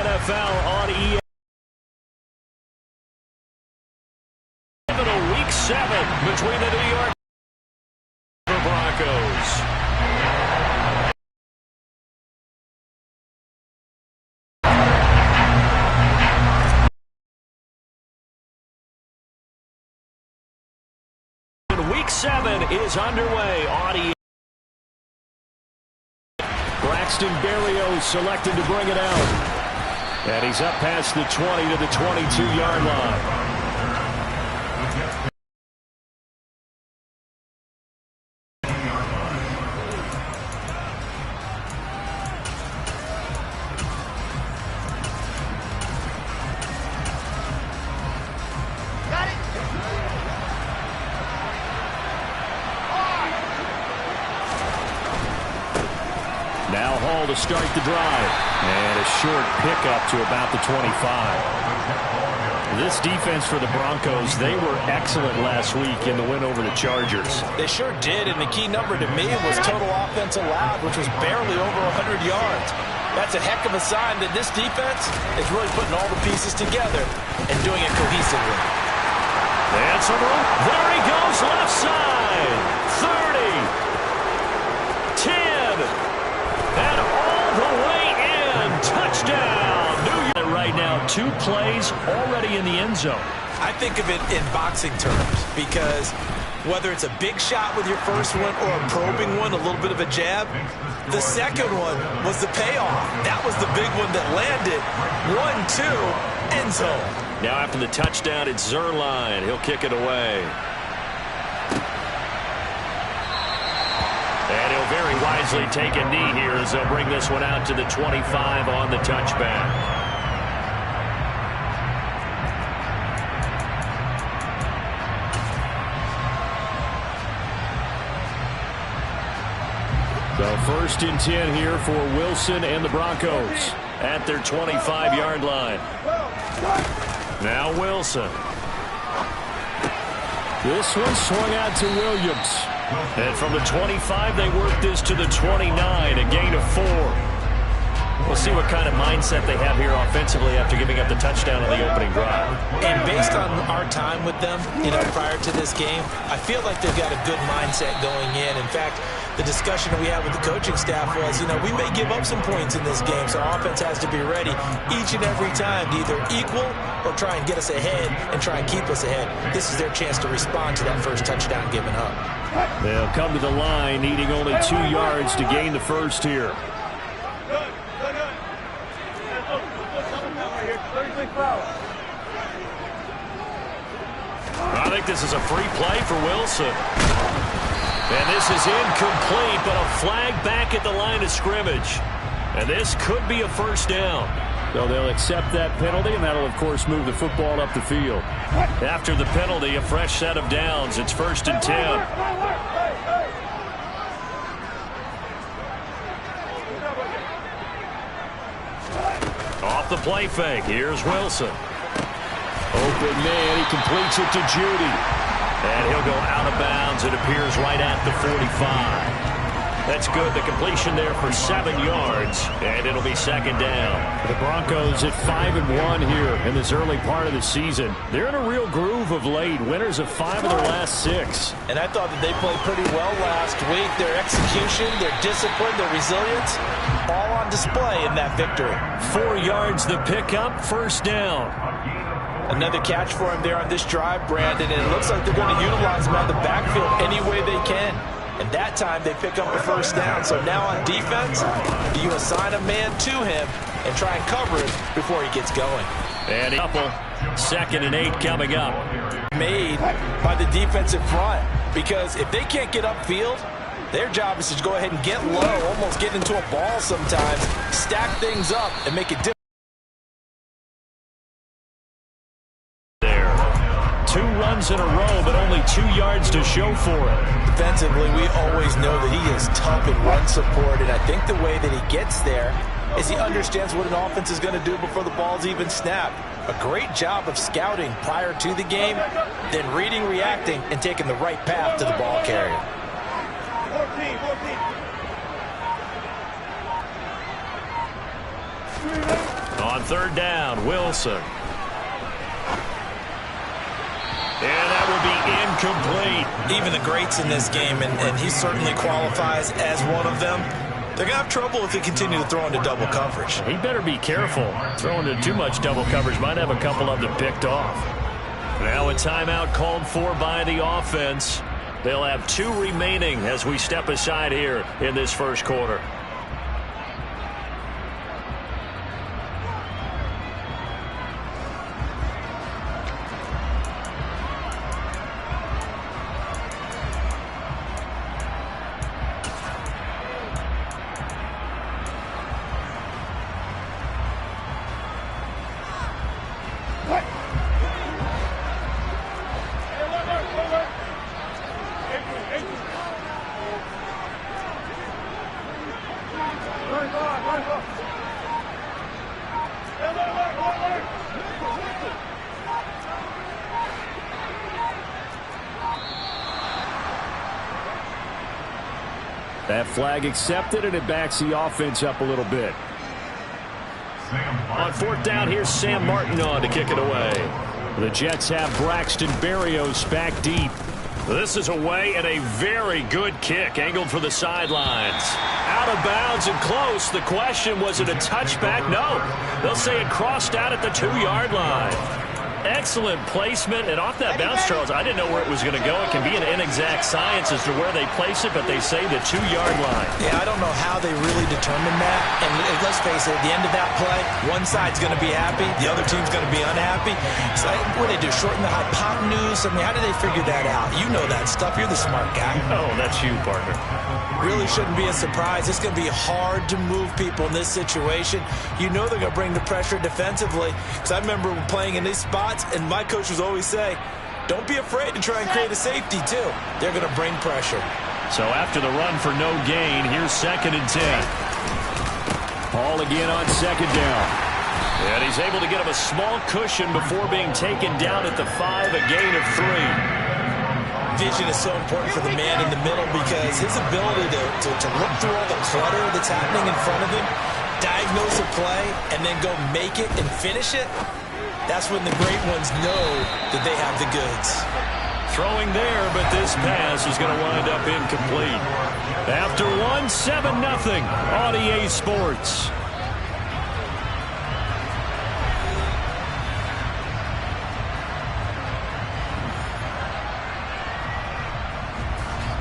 NFL on EA. Week 7 between the New York Broncos. Week 7 is underway on EA. Braxton Berrios selected to bring it out. And he's up past the 20 to the 22-yard line. Now Hall to start the drive. And a short pickup to about the 25. This defense for the Broncos, they were excellent last week in the win over the Chargers. They sure did, and the key number to me was total offense allowed, which was barely over 100 yards. That's a heck of a sign that this defense is really putting all the pieces together and doing it cohesively. And some room. There he goes, left side. 30. 10. And all the way in. Touchdown. New York right now. 2 plays already in the end zone. I think of it in boxing terms because whether it's a big shot with your first one or a probing one, a little bit of a jab, the second one was the payoff. That was the big one that landed. 1-2, end zone. Now after the touchdown, it's Zuerlein. He'll kick it away. And he'll very wisely take a knee here as they'll bring this one out to the 25 on the touchback. So 1st and 10 here for Wilson and the Broncos at their 25-yard line. Now Wilson. This one swung out to Williams. And from the 25, they work this to the 29, a gain of 4. We'll see what kind of mindset they have here offensively after giving up the touchdown on the opening drive. And based on our time with them, prior to this game, I feel like they've got a good mindset going in. In fact, the discussion we had with the coaching staff was, we may give up some points in this game, so our offense has to be ready each and every time to either equal or try and get us ahead and try and keep us ahead. This is their chance to respond to that first touchdown given up. They'll come to the line, needing only 2 yards to gain the first here. I think this is a free play for Wilson. And this is incomplete, but a flag back at the line of scrimmage. And this could be a first down. So they'll accept that penalty, and that'll, of course, move the football up the field. After the penalty, a fresh set of downs. It's 1st and 10. Off the play fake. Here's Wilson. Open man. He completes it to Judy. And he'll go out of bounds. It appears right at the 45. That's good. The completion there for 7 yards. And it'll be 2nd down. The Broncos at 5-1 here in this early part of the season. They're in a real groove of late. Winners of 5 of their last 6. And I thought that they played pretty well last week. Their execution, their discipline, their resilience, all on display in that victory. 4 yards the pickup. First down. Another catch for him there on this drive, Brandon, and it looks like they're going to utilize him out the backfield any way they can. And that time they pick up the first down. So now on defense, do you assign a man to him and try and cover it before he gets going? And a couple. 2nd and 8 coming up. Made by the defensive front, because if they can't get upfield, their job is to go ahead and get low, almost get into a ball sometimes, stack things up, and make it difficult. 2 runs in a row, but only 2 yards to show for it. Defensively, we always know that he is tough in run support, and I think the way that he gets there is he understands what an offense is going to do before the ball's even snapped. A great job of scouting prior to the game, then reading, reacting, and taking the right path to the ball carrier. 14. On third down, Wilson. And that will be incomplete. Even the greats in this game, and he certainly qualifies as one of them, they're going to have trouble if they continue to throw into double coverage. He better be careful. Throwing into too much double coverage might have a couple of them picked off. Now a timeout called for by the offense. They'll have 2 remaining as we step aside here in this first quarter. That flag accepted, and it backs the offense up a little bit. On fourth down, here's Sam Martin on to kick it away. The Jets have Braxton Berrios back deep. This is away and a very good kick, angled for the sidelines. Out of bounds and close. The question, was it a touchback? No. They'll say it crossed out at the 2-yard line. Excellent placement, and off that bounce, Charles, I didn't know where it was going to go. It can be an inexact science as to where they place it, but they say the 2-yard line. Yeah, I don't know how they really determined that. And let's face it, at the end of that play, one side's going to be happy, the other team's going to be unhappy. So what do they do, shorten the hypotenuse? I mean, how do they figure that out? You know that stuff. You're the smart guy. Oh, that's you, partner. Really shouldn't be a surprise. It's going to be hard to move people in this situation. You know they're going to bring the pressure defensively. Because I remember playing in these spots, and my coach would always say, don't be afraid to try and create a safety, too. They're going to bring pressure. So after the run for no gain, here's 2nd and 10. Paul again on 2nd down. And he's able to get him a small cushion before being taken down at the 5, a gain of 3. Vision is so important for the man in the middle because his ability to look through all the clutter that's happening in front of him, diagnose a play, and then go make it and finish it, that's when the great ones know that they have the goods. Throwing there, but this pass is going to wind up incomplete. After 1, 7-0 on EA Sports.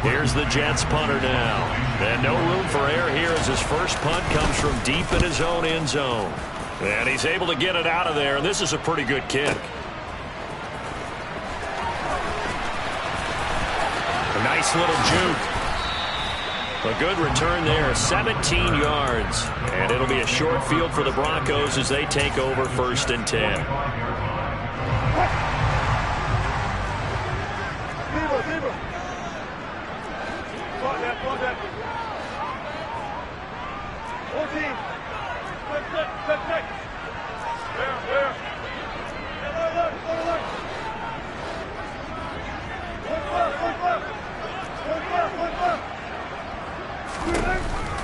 Here's the Jets punter now. And no room for error here as his first punt comes from deep in his own end zone. And he's able to get it out of there, and this is a pretty good kick. A nice little juke. A good return there, 17 yards. And it'll be a short field for the Broncos as they take over 1st and 10.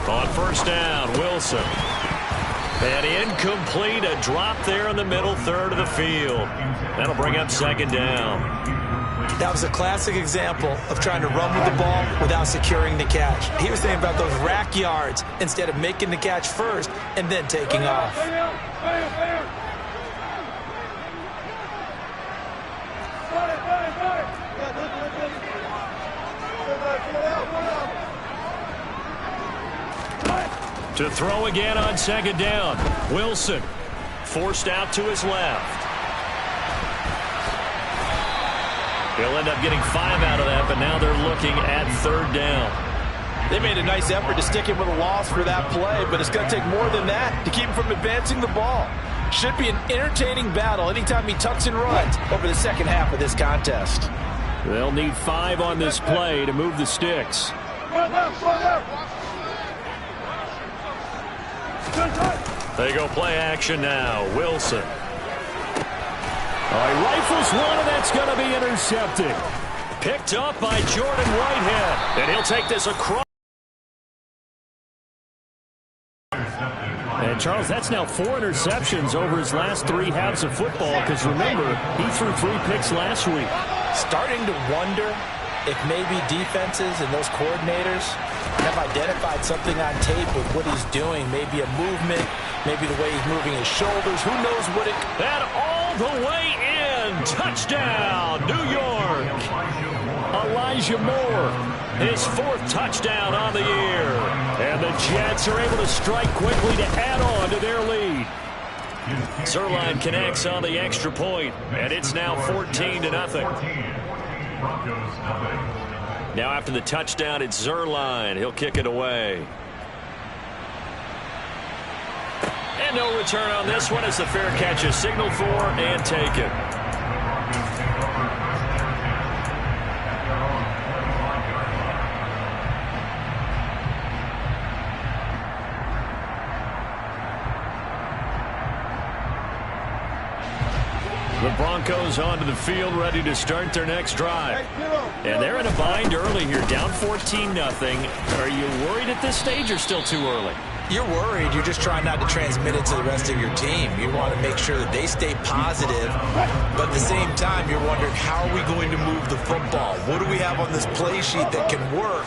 On first down, Wilson. And incomplete, a drop there in the middle third of the field. That'll bring up 2nd down. That was a classic example of trying to run with the ball without securing the catch. He was thinking about those rack yards instead of making the catch first and then taking off. To throw again on 2nd down. Wilson forced out to his left. He'll end up getting 5 out of that, but now they're looking at 3rd down. They made a nice effort to stick him with a loss for that play, but it's going to take more than that to keep him from advancing the ball. Should be an entertaining battle anytime he tucks and runs over the second half of this contest. They'll need 5 on this play to move the sticks. They go play action now. Wilson. He rifles one, and that's going to be intercepted. Picked up by Jordan Whitehead. And he'll take this across. And And, Charles, that's now 4 interceptions over his last 3 halves of football because, remember, he threw 3 picks last week. Starting to wonder if maybe defenses and those coordinators have identified something on tape with what he's doing. Maybe a movement, maybe the way he's moving his shoulders. Who knows what it... And all the way in. Touchdown, New York. Elijah Moore, his 4th touchdown on the year. And the Jets are able to strike quickly to add on to their lead. Zuerlein connects on the extra point, and it's now 14-0. Now after the touchdown, it's Zuerlein. He'll kick it away. And no return on this one as the fair catch is signaled for and taken. The Broncos onto the field, ready to start their next drive. And they're in a bind early here, down 14-0. Are you worried at this stage or still too early? You're worried. You're just trying not to transmit it to the rest of your team. You want to make sure that they stay positive, but at the same time, you're wondering, how are we going to move the football? What do we have on this play sheet that can work?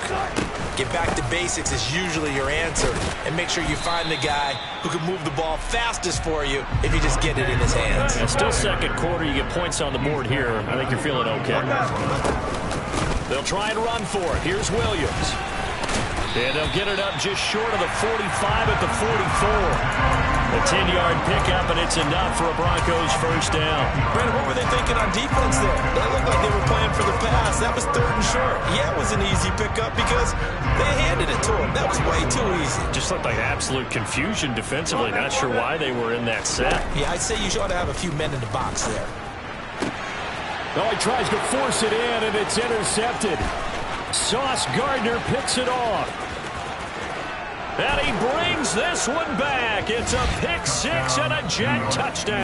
Get back to basics is usually your answer, and make sure you find the guy who can move the ball fastest for you if you just get it in his hands. And still second quarter, you get points on the board here. I think you're feeling okay. They'll try and run for it. Here's Williams. And they'll get it up just short of the 45 at the 44. A 10-yard pickup, and it's enough for a Broncos first down. Brandon, what were they thinking on defense there? They looked like they were playing for the pass. That was 3rd and short. Yeah, it was an easy pickup because they handed it to him. That was way too easy. Just looked like absolute confusion defensively. Not sure why they were in that set. Yeah, I'd say you ought to have a few men in the box there. Oh, he tries to force it in, and it's intercepted. Sauce Gardner picks it off. And he brings this one back. It's a pick 6 and a Jet touchdown.